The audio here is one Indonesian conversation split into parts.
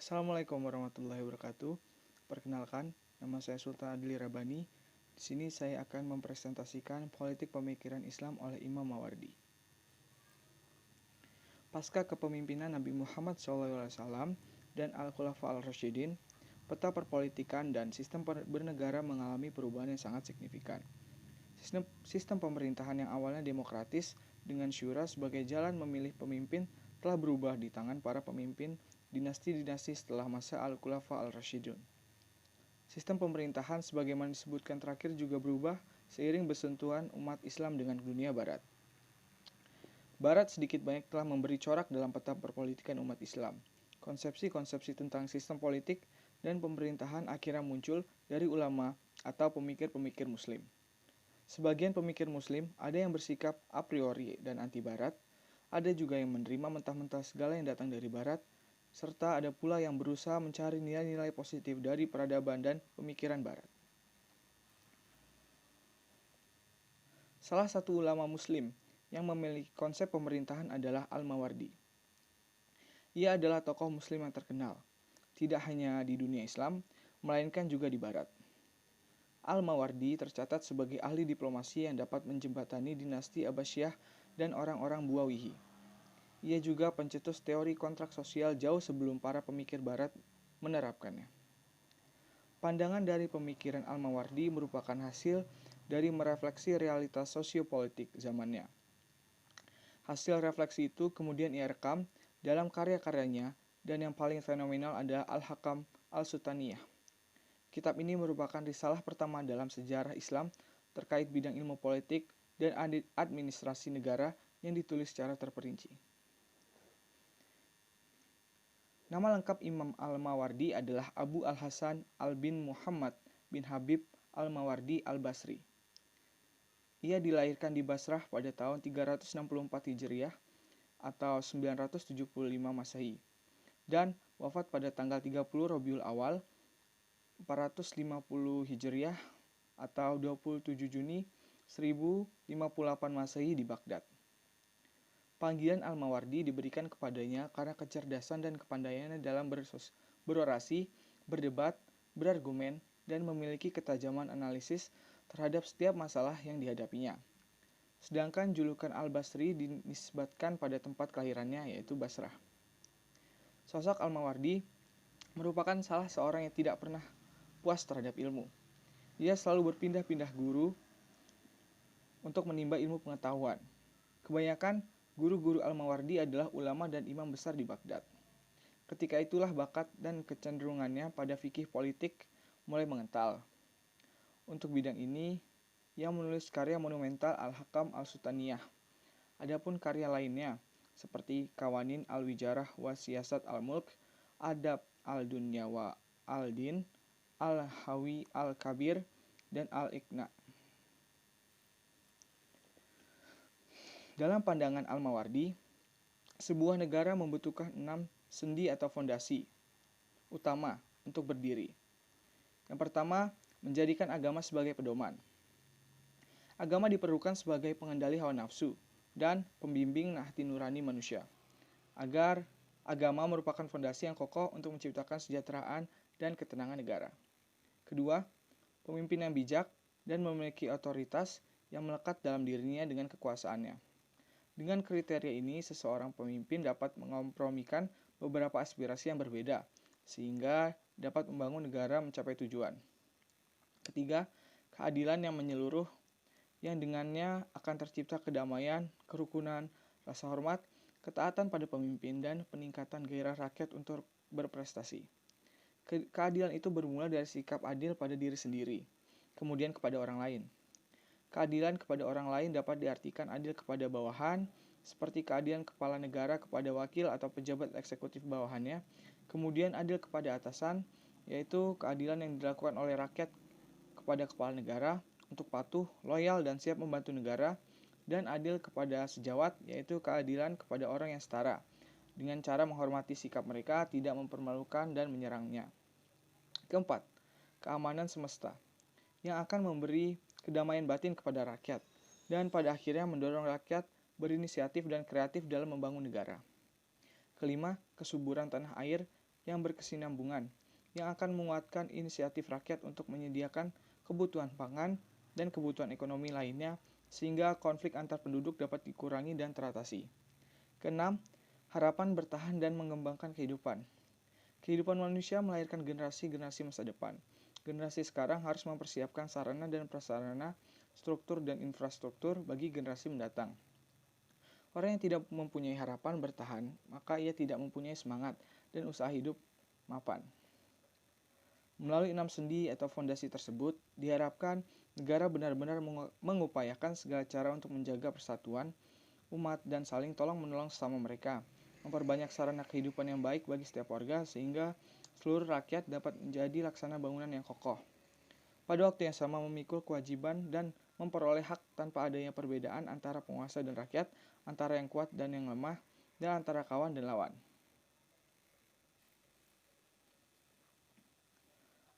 Assalamualaikum warahmatullahi wabarakatuh. Perkenalkan, nama saya Sultan Adli Rabani. Di sini saya akan mempresentasikan politik pemikiran Islam oleh Imam Mawardi. Pasca kepemimpinan Nabi Muhammad SAW dan Al-Khulafa al-Rasyidin, peta perpolitikan dan sistem bernegara mengalami perubahan yang sangat signifikan. Sistem pemerintahan yang awalnya demokratis dengan syura sebagai jalan memilih pemimpin telah berubah di tangan para pemimpin dinasti-dinasti setelah masa Al-Khulafa al-Rasyidun. Sistem pemerintahan sebagaimana disebutkan terakhir juga berubah seiring bersentuhan umat Islam dengan dunia barat. Barat sedikit banyak telah memberi corak dalam peta perpolitikan umat Islam. Konsepsi-konsepsi tentang sistem politik dan pemerintahan akhirnya muncul dari ulama atau pemikir-pemikir muslim. Sebagian pemikir muslim ada yang bersikap a priori dan anti barat, ada juga yang menerima mentah-mentah segala yang datang dari barat, serta ada pula yang berusaha mencari nilai-nilai positif dari peradaban dan pemikiran barat. Salah satu ulama muslim yang memiliki konsep pemerintahan adalah Al-Mawardi. Ia adalah tokoh muslim yang terkenal, tidak hanya di dunia Islam, melainkan juga di barat. Al-Mawardi tercatat sebagai ahli diplomasi yang dapat menjembatani dinasti Abbasiyah dan orang-orang Buawihi. Ia juga pencetus teori kontrak sosial jauh sebelum para pemikir barat menerapkannya. Pandangan dari pemikiran Al-Mawardi merupakan hasil dari merefleksi realitas sosiopolitik zamannya. Hasil refleksi itu kemudian ia rekam dalam karya-karyanya dan yang paling fenomenal adalah Al-Hakam Al-Sultaniyah. Kitab ini merupakan risalah pertama dalam sejarah Islam terkait bidang ilmu politik dan administrasi negara yang ditulis secara terperinci. Nama lengkap Imam Al-Mawardi adalah Abu Al-Hasan Al-bin Muhammad bin Habib Al-Mawardi Al-Basri. Ia dilahirkan di Basrah pada tahun 364 Hijriah atau 975 Masehi dan wafat pada tanggal 30 Rabiul Awal 450 Hijriah atau 27 Juni 1058 Masehi di Baghdad. Panggilan Al-Mawardi diberikan kepadanya karena kecerdasan dan kepandaiannya dalam berorasi, berdebat, berargumen, dan memiliki ketajaman analisis terhadap setiap masalah yang dihadapinya. Sedangkan julukan Al-Basri dinisbatkan pada tempat kelahirannya yaitu Basrah. Sosok Al-Mawardi merupakan salah seorang yang tidak pernah puas terhadap ilmu. Ia selalu berpindah-pindah guru untuk menimba ilmu pengetahuan. Kebanyakan guru-guru Al-Mawardi adalah ulama dan imam besar di Baghdad. Ketika itulah bakat dan kecenderungannya pada fikih politik mulai mengental. Untuk bidang ini, ia menulis karya monumental Al-Hakam Al-Sultaniyah. Adapun karya lainnya, seperti Qawanin Al-Wijarah wa Siyasat Al-Mulk, Adab Al-Dunya wa Al-Din, Al-Hawi Al-Kabir, dan Al-Iqna. Dalam pandangan Al-Mawardi, sebuah negara membutuhkan 6 sendi atau fondasi utama untuk berdiri. Yang pertama, menjadikan agama sebagai pedoman. Agama diperlukan sebagai pengendali hawa nafsu dan pembimbing hati nurani manusia, agar agama merupakan fondasi yang kokoh untuk menciptakan kesejahteraan dan ketenangan negara. Kedua, pemimpin yang bijak dan memiliki otoritas yang melekat dalam dirinya dengan kekuasaannya. Dengan kriteria ini, seseorang pemimpin dapat mengkompromikan beberapa aspirasi yang berbeda, sehingga dapat membangun negara mencapai tujuan. Ketiga, keadilan yang menyeluruh, yang dengannya akan tercipta kedamaian, kerukunan, rasa hormat, ketaatan pada pemimpin, dan peningkatan gairah rakyat untuk berprestasi. Keadilan itu bermula dari sikap adil pada diri sendiri, kemudian kepada orang lain. Keadilan kepada orang lain dapat diartikan adil kepada bawahan, seperti keadilan kepala negara kepada wakil atau pejabat eksekutif bawahannya. Kemudian adil kepada atasan, yaitu keadilan yang dilakukan oleh rakyat kepada kepala negara untuk patuh, loyal, dan siap membantu negara. Dan adil kepada sejawat, yaitu keadilan kepada orang yang setara, dengan cara menghormati sikap mereka, tidak mempermalukan dan menyerangnya. Keempat, keamanan semesta, yang akan memberi kedamaian batin kepada rakyat, dan pada akhirnya mendorong rakyat berinisiatif dan kreatif dalam membangun negara. Kelima, kesuburan tanah air yang berkesinambungan, yang akan menguatkan inisiatif rakyat untuk menyediakan kebutuhan pangan dan kebutuhan ekonomi lainnya, sehingga konflik antar penduduk dapat dikurangi dan teratasi. Keenam, harapan bertahan dan mengembangkan kehidupan. Kehidupan manusia melahirkan generasi-generasi masa depan. Generasi sekarang harus mempersiapkan sarana dan prasarana, struktur dan infrastruktur bagi generasi mendatang. Orang yang tidak mempunyai harapan bertahan, maka ia tidak mempunyai semangat dan usaha hidup mapan. Melalui 6 sendi atau fondasi tersebut, diharapkan negara benar-benar mengupayakan segala cara untuk menjaga persatuan umat dan saling tolong-menolong sesama mereka, memperbanyak sarana kehidupan yang baik bagi setiap warga sehingga seluruh rakyat dapat menjadi laksana bangunan yang kokoh. Pada waktu yang sama memikul kewajiban dan memperoleh hak tanpa adanya perbedaan antara penguasa dan rakyat, antara yang kuat dan yang lemah, dan antara kawan dan lawan.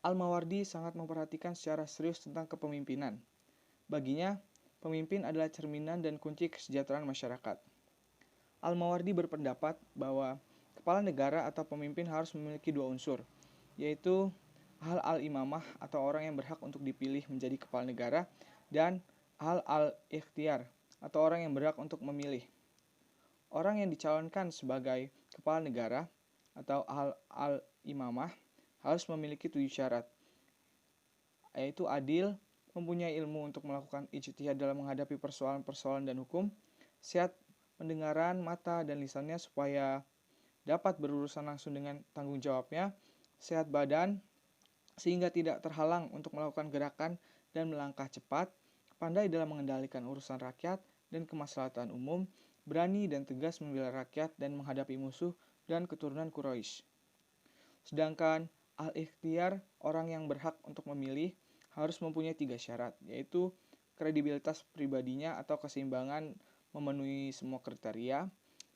Al-Mawardi sangat memperhatikan secara serius tentang kepemimpinan. Baginya, pemimpin adalah cerminan dan kunci kesejahteraan masyarakat. Al-Mawardi berpendapat bahwa kepala negara atau pemimpin harus memiliki dua unsur, yaitu hal al-imamah atau orang yang berhak untuk dipilih menjadi kepala negara, dan hal al-ikhtiar atau orang yang berhak untuk memilih. Orang yang dicalonkan sebagai kepala negara atau hal al-imamah harus memiliki 7 syarat, yaitu adil, mempunyai ilmu untuk melakukan ijtihad dalam menghadapi persoalan-persoalan dan hukum, sehat pendengaran, mata, dan lisannya supaya dapat berurusan langsung dengan tanggung jawabnya, sehat badan, sehingga tidak terhalang untuk melakukan gerakan dan melangkah cepat, pandai dalam mengendalikan urusan rakyat dan kemaslahatan umum, berani dan tegas membela rakyat dan menghadapi musuh dan keturunan Quraisy. Sedangkan al-ikhtiar, orang yang berhak untuk memilih, harus mempunyai 3 syarat, yaitu kredibilitas pribadinya atau keseimbangan memenuhi semua kriteria,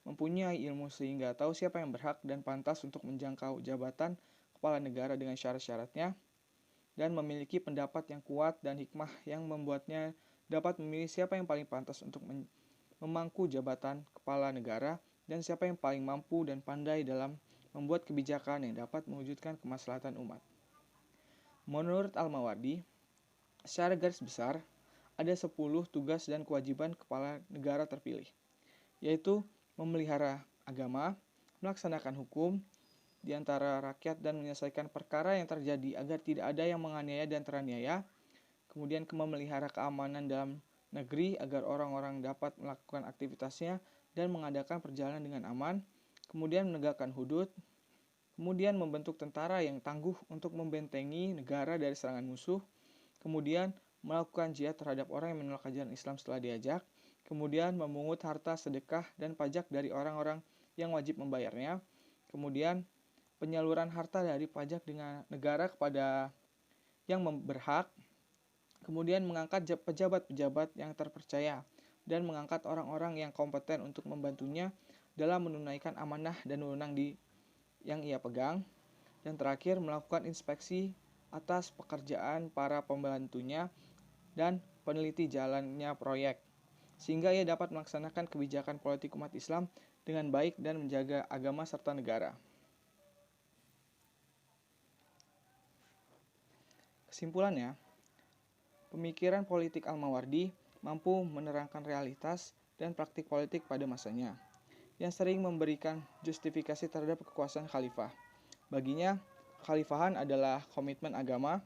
mempunyai ilmu sehingga tahu siapa yang berhak dan pantas untuk menjangkau jabatan kepala negara dengan syarat-syaratnya, dan memiliki pendapat yang kuat dan hikmah yang membuatnya dapat memilih siapa yang paling pantas untuk memangku jabatan kepala negara dan siapa yang paling mampu dan pandai dalam membuat kebijakan yang dapat mewujudkan kemaslahatan umat. Menurut Al-Mawardi, secara garis besar, ada 10 tugas dan kewajiban kepala negara terpilih, yaitu memelihara agama, melaksanakan hukum di antara rakyat dan menyelesaikan perkara yang terjadi agar tidak ada yang menganiaya dan teraniaya, kemudian memelihara keamanan dalam negeri agar orang-orang dapat melakukan aktivitasnya dan mengadakan perjalanan dengan aman, kemudian menegakkan hudud, kemudian membentuk tentara yang tangguh untuk membentengi negara dari serangan musuh, kemudian melakukan jihad terhadap orang yang menolak ajaran Islam setelah diajak, kemudian memungut harta sedekah dan pajak dari orang-orang yang wajib membayarnya, kemudian penyaluran harta dari pajak dengan negara kepada yang berhak, kemudian mengangkat pejabat-pejabat yang terpercaya, dan mengangkat orang-orang yang kompeten untuk membantunya dalam menunaikan amanah dan wewenang yang ia pegang, dan terakhir melakukan inspeksi atas pekerjaan para pembantunya dan peneliti jalannya proyek, sehingga ia dapat melaksanakan kebijakan politik umat Islam dengan baik dan menjaga agama serta negara. Kesimpulannya, pemikiran politik Al-Mawardi mampu menerangkan realitas dan praktik politik pada masanya, yang sering memberikan justifikasi terhadap kekuasaan khalifah. Baginya, kekhalifahan adalah komitmen agama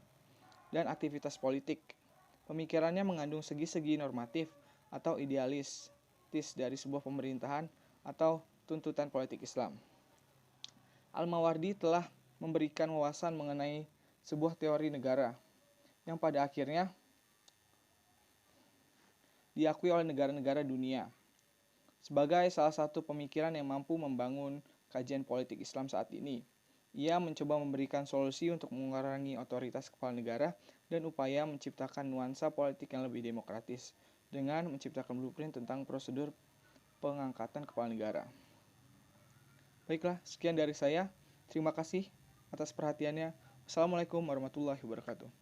dan aktivitas politik. Pemikirannya mengandung segi-segi normatif atau idealistis dari sebuah pemerintahan atau tuntutan politik Islam. Al-Mawardi telah memberikan wawasan mengenai sebuah teori negara yang pada akhirnya diakui oleh negara-negara dunia sebagai salah satu pemikiran yang mampu membangun kajian politik Islam saat ini. Ia mencoba memberikan solusi untuk mengurangi otoritas kepala negara dan upaya menciptakan nuansa politik yang lebih demokratis dengan menciptakan blueprint tentang prosedur pengangkatan kepala negara. Baiklah, sekian dari saya. Terima kasih atas perhatiannya. Assalamualaikum warahmatullahi wabarakatuh.